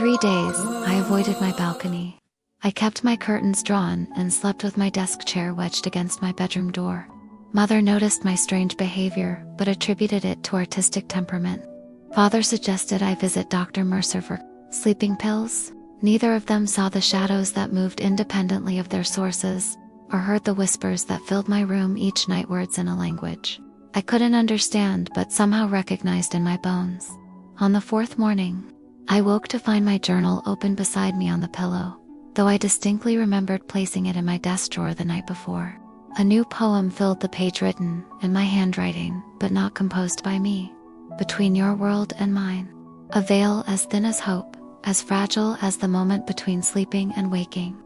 3 days, I avoided my balcony. I kept my curtains drawn and slept with my desk chair wedged against my bedroom door. Mother noticed my strange behavior, but attributed it to artistic temperament. Father suggested I visit Dr. Mercer for sleeping pills. Neither of them saw the shadows that moved independently of their sources, or heard the whispers that filled my room each night, words in a language I couldn't understand but somehow recognized in my bones. On the 4th morning, I woke to find my journal open beside me on the pillow, though I distinctly remembered placing it in my desk drawer the night before. A new poem filled the page, written in my handwriting, but not composed by me. Between your world and mine, a veil as thin as hope, as fragile as the moment between sleeping and waking.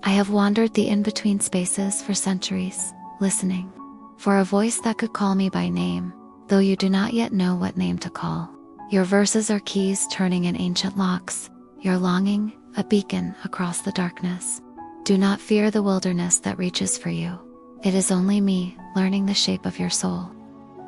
I have wandered the in-between spaces for centuries, listening for a voice that could call me by name, though you do not yet know what name to call. Your verses are keys turning in ancient locks, your longing, a beacon across the darkness. Do not fear the wilderness that reaches for you. It is only me, learning the shape of your soul.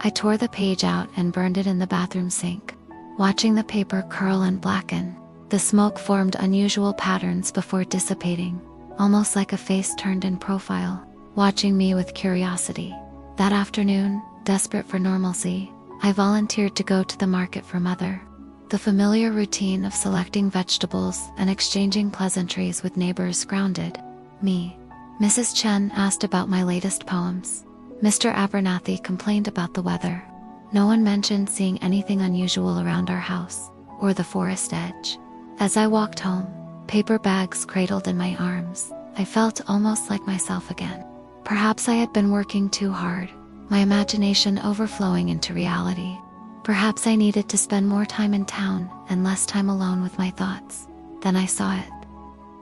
I tore the page out and burned it in the bathroom sink, watching the paper curl and blacken. The smoke formed unusual patterns before dissipating, almost like a face turned in profile, watching me with curiosity. That afternoon, desperate for normalcy, I volunteered to go to the market for Mother. The familiar routine of selecting vegetables and exchanging pleasantries with neighbors grounded me. Mrs. Chen asked about my latest poems. Mr. Abernathy complained about the weather. No one mentioned seeing anything unusual around our house, or the forest edge. As I walked home, paper bags cradled in my arms, I felt almost like myself again. Perhaps I had been working too hard, my imagination overflowing into reality. Perhaps I needed to spend more time in town and less time alone with my thoughts. Then I saw it.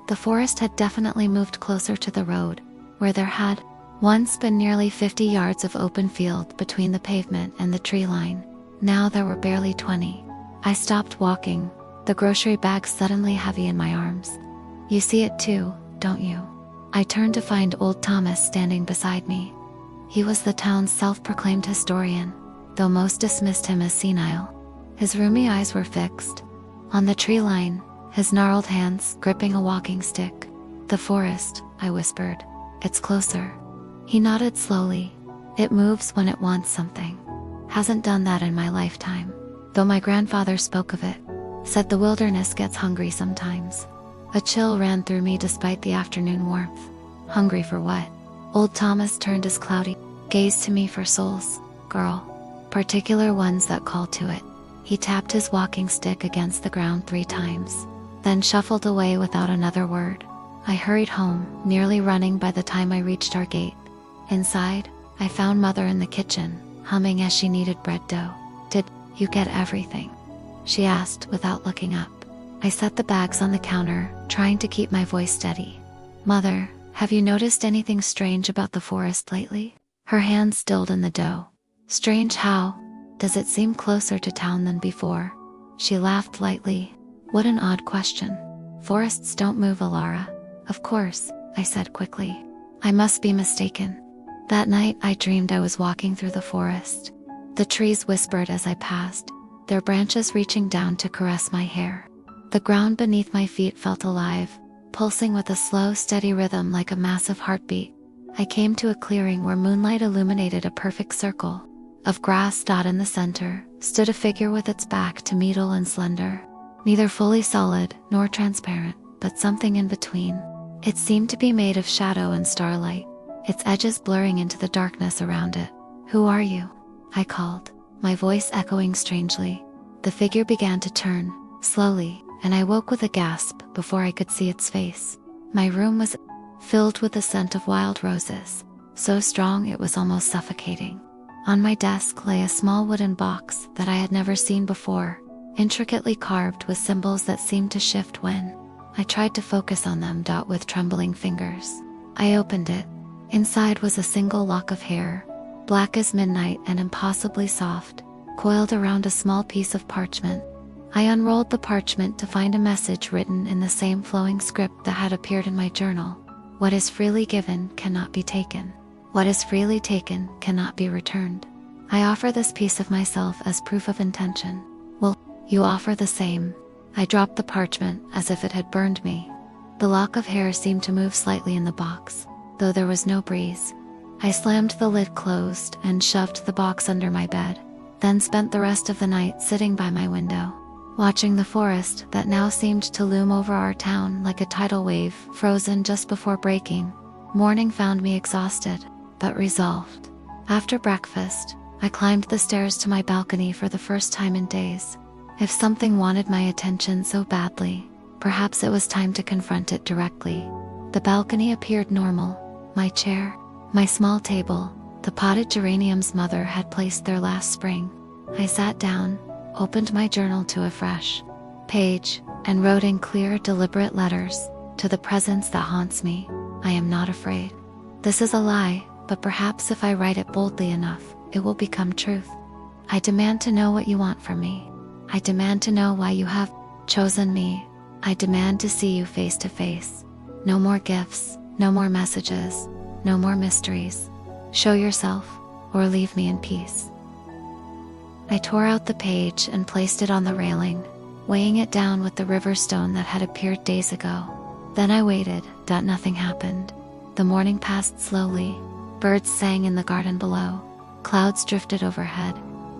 The forest had definitely moved closer to the road, where there had once been nearly 50 yards of open field between the pavement and the tree line. Now there were barely 20. I stopped walking, the grocery bag suddenly heavy in my arms. You see it too, don't you? I turned to find old Thomas standing beside me. He was the town's self-proclaimed historian, though most dismissed him as senile. His rheumy eyes were fixed on the tree line, his gnarled hands gripping a walking stick. The forest, I whispered. It's closer. He nodded slowly. It moves when it wants something. Hasn't done that in my lifetime, though my grandfather spoke of it. Said the wilderness gets hungry sometimes. A chill ran through me despite the afternoon warmth. Hungry for what? Old Thomas turned his cloudy gaze to me. For souls, girl. Particular ones that call to it. He tapped his walking stick against the ground 3 times, then shuffled away without another word. I hurried home, nearly running by the time I reached our gate. Inside, I found Mother in the kitchen, humming as she kneaded bread dough. Did you get everything? She asked without looking up. I set the bags on the counter, trying to keep my voice steady. Mother, have you noticed anything strange about the forest lately? Her hand stilled in the dough. Strange how? Does it seem closer to town than before? She laughed lightly. What an odd question. Forests don't move, Elara. Of course, I said quickly. I must be mistaken. That night I dreamed I was walking through the forest. The trees whispered as I passed, their branches reaching down to caress my hair. The ground beneath my feet felt alive, pulsing with a slow, steady rhythm like a massive heartbeat. I came to a clearing where moonlight illuminated a perfect circle. Of grass. In the center stood a figure with its back to me, tall and slender, neither fully solid nor transparent, but something in between. It seemed to be made of shadow and starlight, its edges blurring into the darkness around it. Who are you? I called, my voice echoing strangely. The figure began to turn, slowly, and I woke with a gasp before I could see its face. My room was filled with the scent of wild roses, so strong it was almost suffocating. On my desk lay a small wooden box that I had never seen before, intricately carved with symbols that seemed to shift when I tried to focus on them. With trembling fingers, I opened it. Inside was a single lock of hair, black as midnight and impossibly soft, coiled around a small piece of parchment. I unrolled the parchment to find a message written in the same flowing script that had appeared in my journal. What is freely given cannot be taken. What is freely taken cannot be returned. I offer this piece of myself as proof of intention. Will you offer the same? I dropped the parchment as if it had burned me. The lock of hair seemed to move slightly in the box, though there was no breeze. I slammed the lid closed and shoved the box under my bed, then spent the rest of the night sitting by my window, watching the forest that now seemed to loom over our town like a tidal wave frozen just before breaking. Morning found me exhausted, but resolved. After breakfast, I climbed the stairs to my balcony for the first time in days. If something wanted my attention so badly, perhaps it was time to confront it directly. The balcony appeared normal. My chair, my small table, the potted geraniums Mother had placed there last spring. I sat down, opened my journal to a fresh page, and wrote in clear, deliberate letters, "To the presence that haunts me, I am not afraid." This is a lie, but perhaps if I write it boldly enough, it will become truth. I demand to know what you want from me. I demand to know why you have chosen me. I demand to see you face to face. No more gifts, no more messages, no more mysteries. Show yourself, or leave me in peace. I tore out the page and placed it on the railing, weighing it down with the river stone that had appeared days ago. Then I waited, that nothing happened. The morning passed slowly. Birds sang in the garden below. Clouds drifted overhead.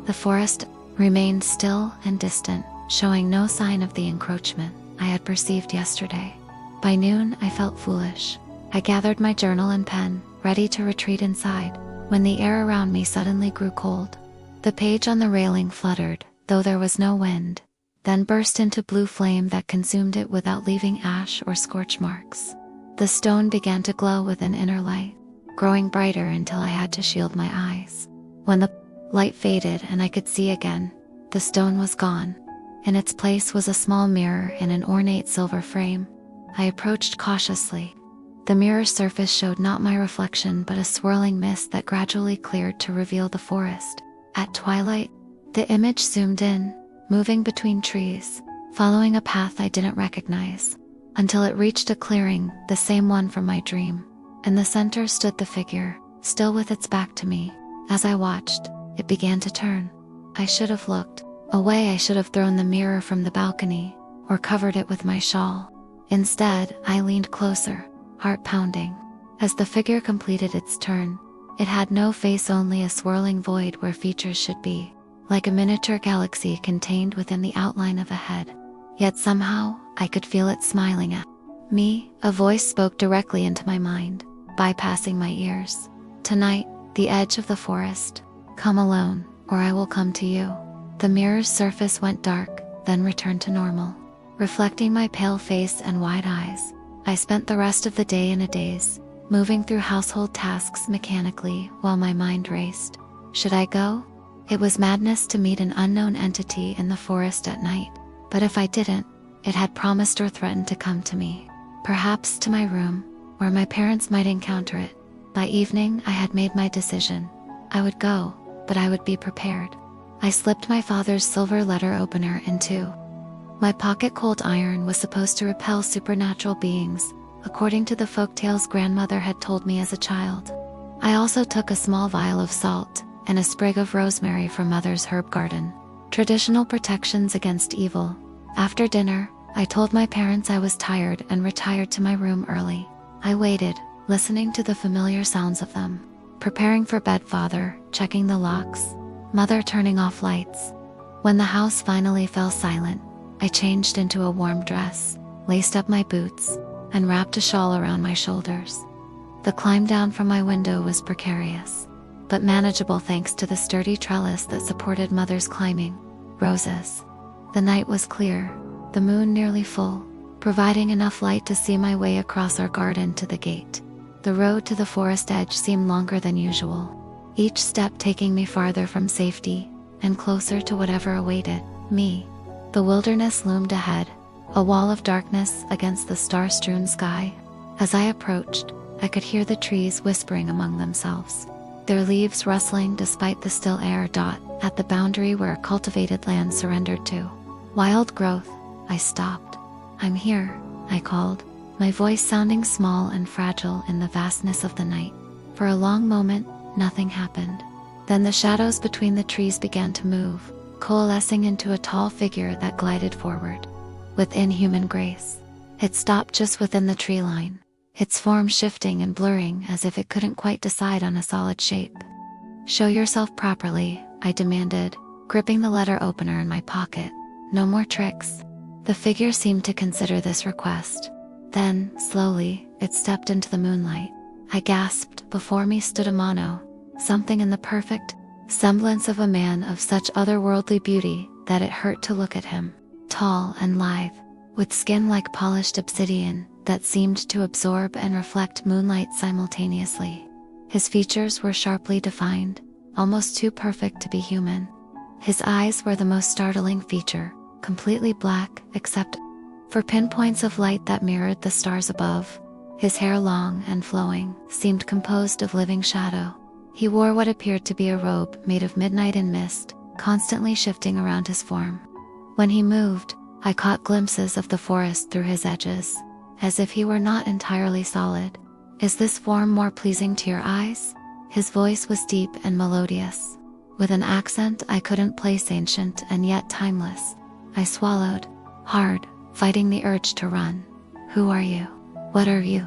The forest remained still and distant, showing no sign of the encroachment I had perceived yesterday. By noon, I felt foolish. I gathered my journal and pen, ready to retreat inside, when the air around me suddenly grew cold. The page on the railing fluttered, though there was no wind, then burst into blue flame that consumed it without leaving ash or scorch marks. The stone began to glow with an inner light, growing brighter until I had to shield my eyes. When the light faded and I could see again, the stone was gone. In its place was a small mirror in an ornate silver frame. I approached cautiously. The mirror's surface showed not my reflection but a swirling mist that gradually cleared to reveal the forest. At twilight, the image zoomed in, moving between trees, following a path I didn't recognize, until it reached a clearing, the same one from my dream. In the center stood the figure, still with its back to me. As I watched, it began to turn. I should have looked away. I should have thrown the mirror from the balcony, or covered it with my shawl. Instead, I leaned closer, heart pounding. As the figure completed its turn, it had no face, only a swirling void where features should be, like a miniature galaxy contained within the outline of a head. Yet somehow, I could feel it smiling at me. A voice spoke directly into my mind, bypassing my ears. "Tonight, the edge of the forest. Come alone, or I will come to you." The mirror's surface went dark, then returned to normal, reflecting my pale face and wide eyes. I spent the rest of the day in a daze, moving through household tasks mechanically while my mind raced. Should I go? It was madness to meet an unknown entity in the forest at night, but if I didn't, it had promised or threatened to come to me, perhaps to my room, where my parents might encounter it. By evening, I had made my decision. I would go, but I would be prepared. I slipped my father's silver letter opener into my pocket. Cold iron was supposed to repel supernatural beings, according to the folktales grandmother had told me as a child. I also took a small vial of salt and a sprig of rosemary from Mother's herb garden, traditional protections against evil. After dinner, I told my parents I was tired and retired to my room early. I waited, listening to the familiar sounds of them. Preparing for bed, father checking the locks, Mother turning off lights. When the house finally fell silent, I changed into a warm dress, laced up my boots, and wrapped a shawl around my shoulders. The climb down from my window was precarious, but manageable thanks to the sturdy trellis that supported Mother's climbing roses. The night was clear, the moon nearly full, providing enough light to see my way across our garden to the gate. The road to the forest edge seemed longer than usual, each step taking me farther from safety and closer to whatever awaited me. The wilderness loomed ahead, a wall of darkness against the star-strewn sky. As I approached, I could hear the trees whispering among themselves, their leaves rustling despite the still air. At the boundary where cultivated land surrendered to wild growth, I stopped. "I'm here," I called, my voice sounding small and fragile in the vastness of the night. For a long moment, nothing happened. Then the shadows between the trees began to move, coalescing into a tall figure that glided forward. with inhuman grace. It stopped just within the tree line, its form shifting and blurring as if it couldn't quite decide on a solid shape. "Show yourself properly," I demanded, gripping the letter opener in my pocket. "No more tricks." The figure seemed to consider this request. Then, slowly, it stepped into the moonlight. I gasped. Before me stood a mono, something in the perfect semblance of a man of such otherworldly beauty that it hurt to look at him. Tall and lithe, with skin like polished obsidian that seemed to absorb and reflect moonlight simultaneously. His features were sharply defined, almost too perfect to be human. His eyes were the most startling feature, completely black except for pinpoints of light that mirrored the stars above. His hair, long and flowing, seemed composed of living shadow. He wore what appeared to be a robe made of midnight and mist, constantly shifting around his form. When he moved, I caught glimpses of the forest through his edges, as if he were not entirely solid. "Is this form more pleasing to your eyes?" His voice was deep and melodious, with an accent I couldn't place, ancient and yet timeless. I swallowed hard, fighting the urge to run. "Who are you? What are you?"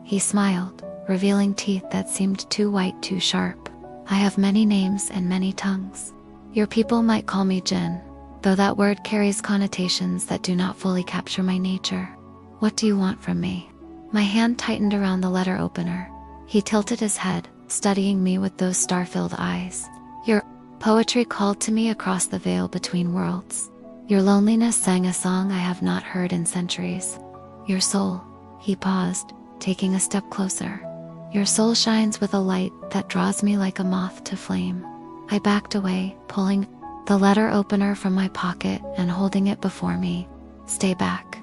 He smiled, revealing teeth that seemed too white, too sharp. "I have many names and many tongues. Your people might call me Djinn, though that word carries connotations that do not fully capture my nature. What do you want from me?" My hand tightened around the letter opener. He tilted his head, studying me with those star-filled eyes. "Your poetry called to me across the veil between worlds. Your loneliness sang a song I have not heard in centuries. Your soul," he paused, taking a step closer. "Your soul shines with a light that draws me like a moth to flame." I backed away, pulling the letter opener from my pocket and holding it before me. "Stay back."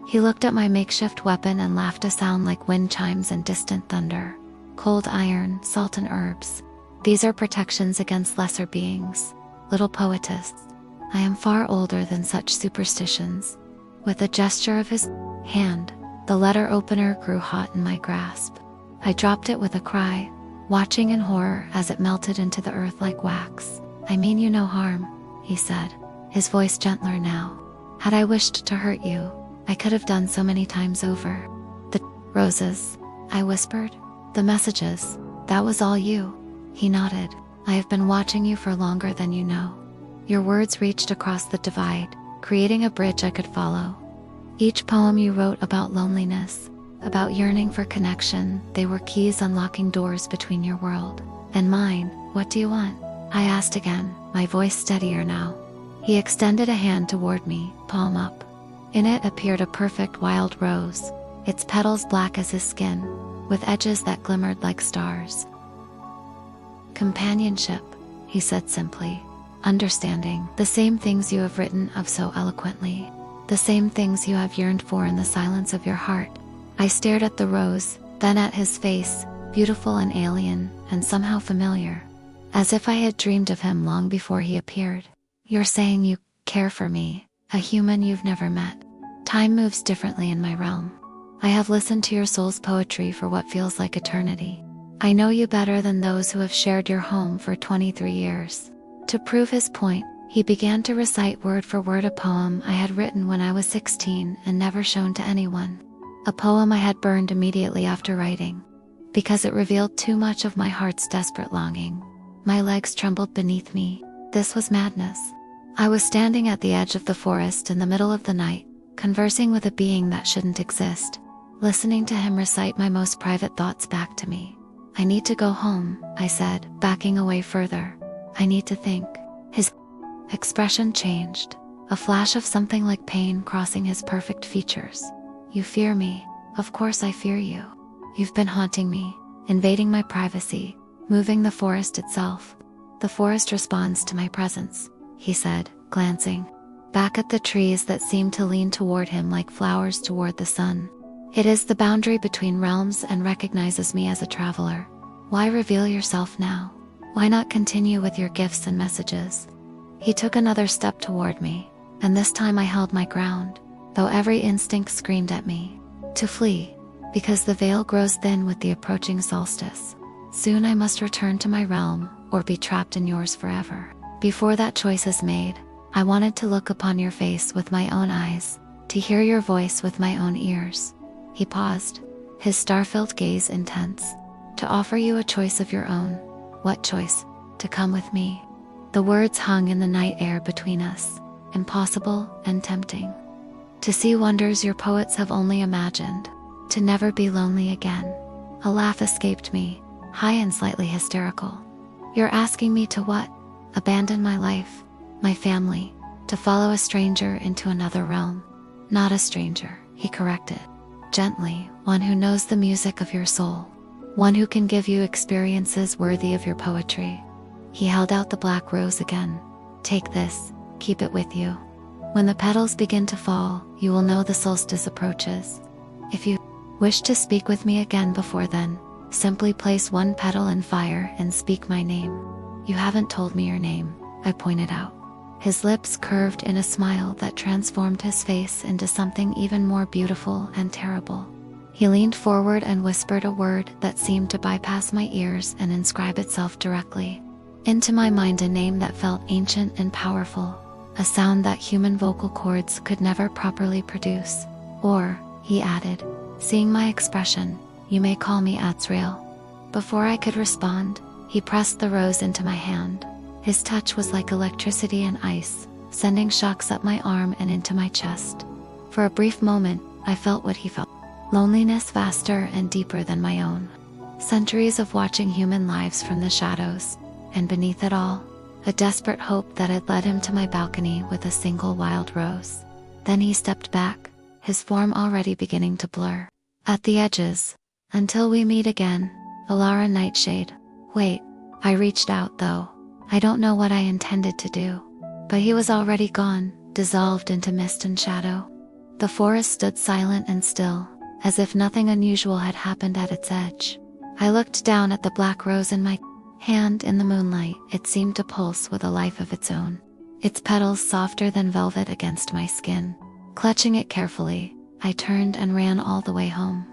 He looked at my makeshift weapon and laughed, a sound like wind chimes and distant thunder. "Cold iron, salt and herbs. These are protections against lesser beings. Little poetess. I am far older than such superstitions." With a gesture of his hand, the letter opener grew hot in my grasp. I dropped it with a cry, watching in horror as it melted into the earth like wax. "I mean you no harm," he said, his voice gentler now. "Had I wished to hurt you, I could have done so many times over." "The roses," I whispered. "The messages, that was all you." He nodded. "I have been watching you for longer than you know. Your words reached across the divide, creating a bridge I could follow. Each poem you wrote about loneliness, about yearning for connection, they were keys unlocking doors between your world and mine." "What do you want?" I asked again, my voice steadier now. He extended a hand toward me, palm up. In it appeared a perfect wild rose, its petals black as his skin, with edges that glimmered like stars. "Companionship," he said simply. "Understanding, the same things you have written of so eloquently, the same things you have yearned for in the silence of your heart." I stared at the rose, then at his face, beautiful and alien, and somehow familiar, as if I had dreamed of him long before he appeared. "You're saying you care for me, a human you've never met." "Time moves differently in my realm. I have listened to your soul's poetry for what feels like eternity. I know you better than those who have shared your home for 23 years. To prove his point, he began to recite word for word a poem I had written when I was 16 and never shown to anyone. A poem I had burned immediately after writing, because it revealed too much of my heart's desperate longing. My legs trembled beneath me. This was madness. I was standing at the edge of the forest in the middle of the night, conversing with a being that shouldn't exist, listening to him recite my most private thoughts back to me. "I need to go home," I said, backing away further. "I need to think." His expression changed, a flash of something like pain crossing his perfect features. "You fear me. Of course I fear you. You've been haunting me, invading my privacy, moving the forest itself. The forest responds to my presence," he said, glancing back at the trees that seemed to lean toward him like flowers toward the sun. "It is the boundary between realms and recognizes me as a traveler. Why reveal yourself now? Why not continue with your gifts and messages?" He took another step toward me, and this time I held my ground, though every instinct screamed at me to flee, because the veil grows thin with the approaching solstice. Soon I must return to my realm, or be trapped in yours forever. Before that choice is made, I wanted to look upon your face with my own eyes, to hear your voice with my own ears. He paused, his star-filled gaze intense. To offer you a choice of your own. What choice? To come with me. The words hung in the night air between us, impossible and tempting. To see wonders your poets have only imagined. To never be lonely again. A laugh escaped me, high and slightly hysterical. You're asking me to what? Abandon my life, my family, to follow a stranger into another realm. Not a stranger, he corrected. Gently, one who knows the music of your soul. One who can give you experiences worthy of your poetry. He held out the black rose again. Take this, keep it with you. When the petals begin to fall, you will know the solstice approaches. If you wish to speak with me again before then, simply place one petal in fire and speak my name. You haven't told me your name, I pointed out. His lips curved in a smile that transformed his face into something even more beautiful and terrible. He leaned forward and whispered a word that seemed to bypass my ears and inscribe itself directly into my mind, a name that felt ancient and powerful, a sound that human vocal cords could never properly produce. Or, he added, seeing my expression, you may call me Azrael. Before I could respond, he pressed the rose into my hand. His touch was like electricity and ice, sending shocks up my arm and into my chest. For a brief moment, I felt what he felt. Loneliness vaster and deeper than my own. Centuries of watching human lives from the shadows, and beneath it all, a desperate hope that had led him to my balcony with a single wild rose. Then he stepped back, his form already beginning to blur at the edges. Until we meet again, Elara Nightshade. Wait, I reached out though. I don't know what I intended to do. But he was already gone, dissolved into mist and shadow. The forest stood silent and still, as if nothing unusual had happened at its edge. I looked down at the black rose in my hand. In the moonlight, it seemed to pulse with a life of its own, its petals softer than velvet against my skin. Clutching it carefully, I turned and ran all the way home.